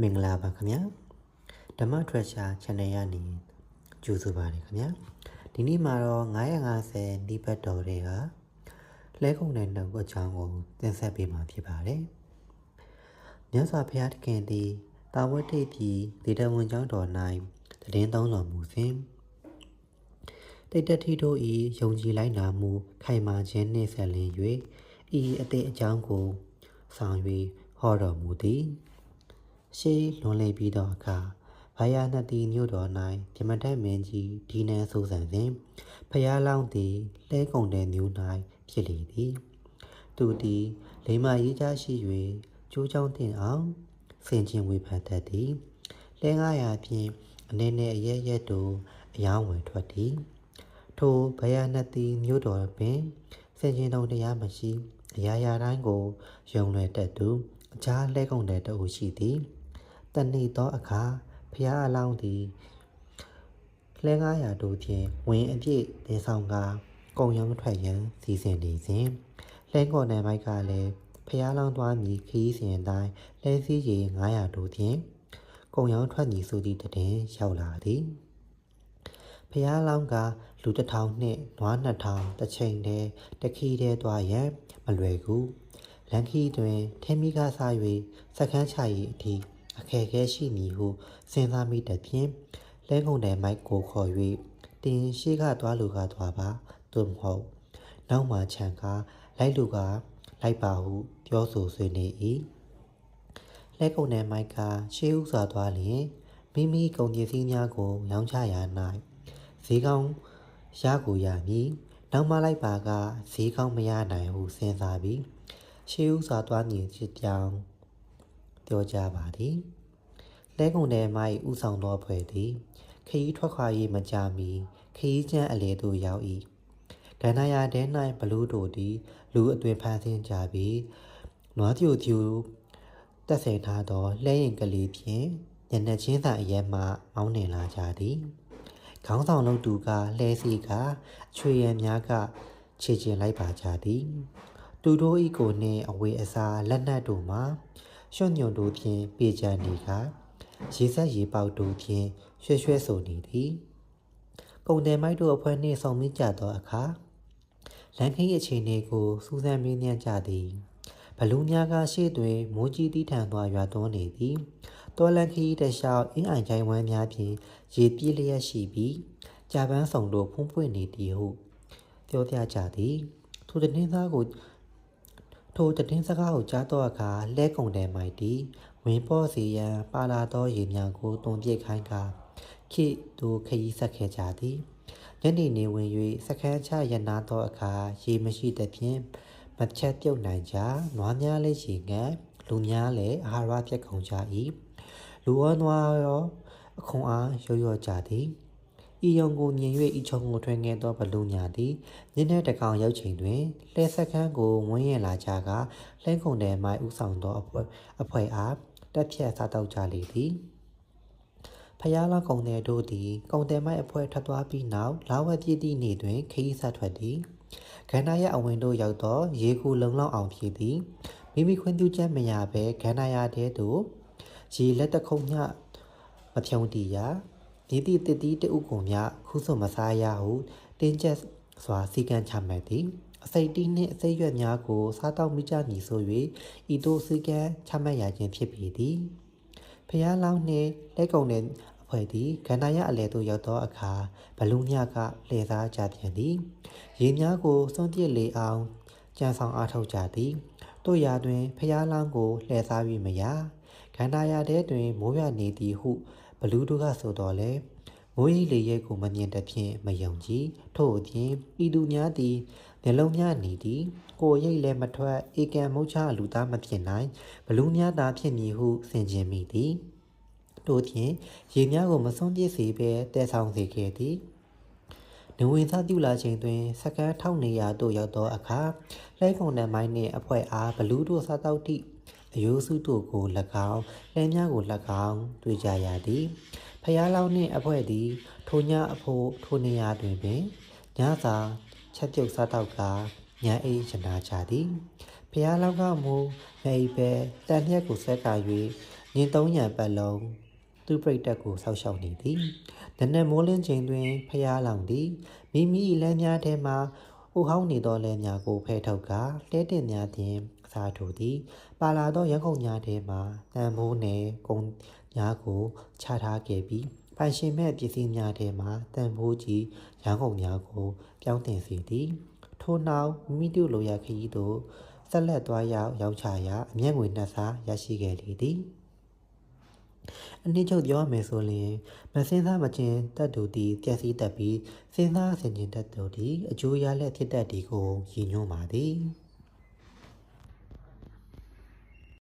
မင်္ဂလာပါခင်ဗျာဓမ္မထရက်ရှာ channel ရနေကြိုဆိုပါတယ်ခင်ဗျာဒီနေ့မှာတော့950ဒီဘတ်တော်တွေကလဲကုန်တဲ့နှုတ်အကြောင်းကိုတင်ဆက်ပေးမှာဖြစ်ပါတယ်မြတ်စွာဘုရားသခင်သည်တာဝတိတ်ပြည်ဒေတဝန်ကျောင်းတော်၌တည်င်းသုံးတော်မူစဉ်တိတ်တတိတို့၏ယုံကြည်လိုက်နာမှုခိုင်မာခြင်းနှင့်ဆက်လျင်၍ဤအသေးအကြောင်းကိုဆောင်၍ဟောတော်မူသည်ရှေးလွန်လေပြီးသောအခါဘာယာနတိမြို့တော်၌ဓမ္မတက်မင်းကြီးဒီနန်းဆိုးဆန်စဉ်ဖျားလောင်းသည်လဲကုန်တဲ့မြို့၌ဖြစ်လေသည်သူသည်လိမ္မာရေးကြရှိ၍ကျိုးချောင်းတင်အောင်ဆင်ခြင်ဝေဖန်တတ်သည်လဲ900ဖြင့်အနေနဲ့အရက်ရက်တို့အယောင်းဝယ်ထွက်သည်ထိုဘာယာနတိမြို့တော်ပင်ဆင်ခြင်တော်တရားမရှိအရာရာတိုင်းကိုယုံလွယ်တတ်သူအခြားလဲကုန်တဲ့တူရှိသည်တနေ့သောအခါဖျားအလောင်းသည်လဲ900တို့ဖြင့်ဝင်အပြည့်တင်ဆောင်ကကုံရောင်းထွက်ရန်စီစဉ်နေစဉ်လဲကော်နယ်မိုက်ကလည်းဖျားလောင်းသွားမည်ခီးစဉ်တိုင်းလဲစည်းရေ900တို့ဖြင့်ကုံရောင်းထွက်မည်ဆိုသည့်တည်ရောက်လာသည်ဖျားလောင်းကလူ1000နှင့်နွား2000တစ်ချိန်တည်းတခီးတည်းသွားရန်မလွယ်ကူလန်ခီတွင်ထင်းမိကားစား၍စခန်းချ၏အထိအခက်အခဲရှိမည်ဟုစဉ်းစားမိတဲ့ဖြင့်လဲကုန်တဲ့မိုက်ကိုခေါ်၍တင်ရှိကသွားလူကသွားပါသို့မဟုတ်နောက်မှခြံကားလိုက်လူကလိုက်ပါဟုပြောဆိုဆွေးနွေး၏လဲကုန်တဲ့မိုက်ကရှေးဥစွာသွားလျင်မိမိကုန်ပစ္စည်းများကိုရောင်းချရာ၌ဈေးကောင်းရကိုရမည်နောက်မှလိုက်ပါကဈေးကောင်းမရနိုင်ဟုစဉ်းစားပြီးရှေးဥစွာသွားမည်ဖြစ်ကြောင်းပြောကြပါသည်လဲကုန်တဲ့မိုက်ဥဆောင်သောဖွဲ့သည်ခရီးထွက်ခွာရေးမကြမီခရီးကျန်းအလေသို့ရောက်၏ကန္နာယာတဲ၌ဘလူးတို့သည်လူအသွင်ဖန်ဆင်းကြပြီးနွားကျူကျူတက်ဆင်ထားသောလှဲရင်ကလေးဖြင့်ညနေချင်းစာအရက်မှမောင်းနှင်လာကြသည်ခေါင်းဆောင်လုံးသူကလှဲစီကအချွေရံများကခြေကျင်လိုက်ပါကြသည်သူတို့ဤကိုနှင့်အဝေးအစားလက်နက်တို့မှာရွှွညွန်တို့ဖြင့်ပေချန်နေကရေဆက်ရေပေါက်တို့ဖြင့်ရွှဲရွှဲဆိုနေသည်ကုန်တယ်မိုက်တို့အဖွဲ့နှင့်ဆောင်မိကြသောအခါလန်ခင်းအခြေအနေကိုစူးစမ်းမေးမြန်းကြသည်ဘလူးများကရှေ့တွင်မိုးကြီးတီးထန်စွာရွာသွန်းနေသည်တောလန်ခီတလျှောက်အင်းအိုင်ချိုင်ဝမ်းများဖြင့်ရေပြည့်လျက်ရှိပြီးကြာပန်းဆောင်တို့ဖုံးပွင့်နေသည်ဟုပြောပြကြသည်ထိုတည်င်းသားကိုထိုတည်င်းစကားကိုကြားတော့အခါလဲကုန်တယ်မိုက်သည်ဝင်းပေါ်စီရန်ပါလာသောရေများကိုတွန်ပြစ်ခိုင်းကခိတို့ခရီးဆက်ခဲ့ကြသည်ညနေနေဝင်၍စခန်းချရနာသောအခါရေမရှိသဖြင့်မချက်ပြုတ်နိုင်ကြနွားများလည်းရေငတ်လူများလည်းအာဟာရပြတ်ကုန်ကြ၏လူရောနွားရောအခွန်အားရောကြသည်ဤယုံကိုမြင်၍ဤချုံကိုထွင်ခဲ့သောဘလူးညာသည်ညနေတကောင်ရောက်ချိန်တွင်လှဲစခန်းကိုဝန်းရလာကြကလှဲကုန်တဲ့မိုင်ဥဆောင်သောအဖွဲ့အားတက်ဖြတ်စားတော့ကြလေသည်ဖျားလောင်းကုန်တဲ့တို့သည်ကုန်တဲ့မိုက်အဖွဲ့ထွက်သွားပြီးနောက်လာဝက်ပြည့်သည့်နေ့တွင်ခရီးဆက်ထွက်သည်ခန္ဓာရအဝင်တို့ရောက်သောရေကူလုံလောက်အောင်ဖြစ်သည်မိမိခွင့်ပြုချက်မရဘဲခန္ဓာရတဲ့သို့ရေလက်တခုံညမဖြုံးတီးရာဒီသည့်တတိတဥကုံမြခုစွန်မစားရဟုတင်းကျပ်စွာစီကံချမှတ်သည်အစိတ်တီးနှင့်အစိတ်ရွက်များကိုစားတောက်မိကြမည်ဆို၍ဤသို့စီကံချမှတ်ရခြင်းဖြစ်ပေသည်ဖျားလောင်းနှင့်လက်ကုံတဲ့အဖွဲ့သည်ခန္ဓာရအလဲသို့ရောက်သောအခါဘလူးများကလှည့်စားကြပြန်သည်ရေများကိုစွန့်ပစ်လေအောင်ကြံဆောင်အားထုတ်ကြသည်တို့ရာတွင်ဖျားလောင်းကိုလှည့်စားပြီးမရခန္ဓာရတဲ့တွင်မိုးရွာနေသည်ဟုဘလူးတို့ကဆိုတော်လဲမိုးရီလေရဲကိုမမြင်တဖြင့်မယုံကြည်ထို့အပြင်ဤသူများသည်နှလုံးများနေသည်ကိုရိတ်လည်းမထွက်ဧကံမုတ်ချလူသားမဖြစ်နိုင်ဘလူးများသာဖြစ်မည်ဟုဆင်ခြင်မိသည်တို့ဖြင့်ရေများကိုမစွန့်ပစ်စေဘဲတဲဆောင်စေခဲ့သည်နေဝင်စားပြုလာချိန်တွင်စကန်း1400တို့ရောက်သောအခါလဲကုန်တဲ့မိုင်းနှင့်အဖွဲ့အားဘလူးတို့စားတောက်သည့်အယိုးစုတို့ကို၎င်းလဲများကို၎င်းတွေ့ကြရသည်ဖျားလောင်းနှင့်အဖွဲ့သည်ထိုညအဖို့ထိုနေရာတွင်ပင်ညစာချက်ပြုတ်စားတောက်ကညအိရနာကြသည်ဖျားလောင်းကမူနေပဲတန်မြက်ကိုဆက်က၍ ညင်သုံးရံပတ်လုံးသူပြိတ္တကိုဆောက်ရှောက်နေသည်နနက်မိုးလင်းချိန်တွင်ဖျားလောင်သည်မိမိလမ်းများထဲမှဟိုဟောင်းနေသောလမ်းများကိုဖဲထုတ်ကာတဲတင်များဖြင့်စားထိုးသည်ပါလာသောရန်ကုန်များထဲမှတန်မိုးနယ်ကုန်းများကိုချထားခဲ့ပြီးပိုင်ရှင်မဲ့ပစ္စည်းများထဲမှတန်ဖိုးကြီးရန်ကုန်များကိုပြောင်းတင်စေသည်ထို့နောက်မိတုလိုရခရီးသို့ဆက်လက်သွားရောက်ချရာအမျက်ငွေ2ဆရရှိခဲ့လေသည်အနည်းချုပ်ပြောရမယ်ဆိုရင်မစင်းသားမချင်းတက်တူသည်ပျက်စီးတတ်ပြီးစင်းသားဆင်ကျင်တတ်တူသည်အကျိုးရလက်ဖြစ်တတ်သည်ကိုရည်ညွှန်းပါသည်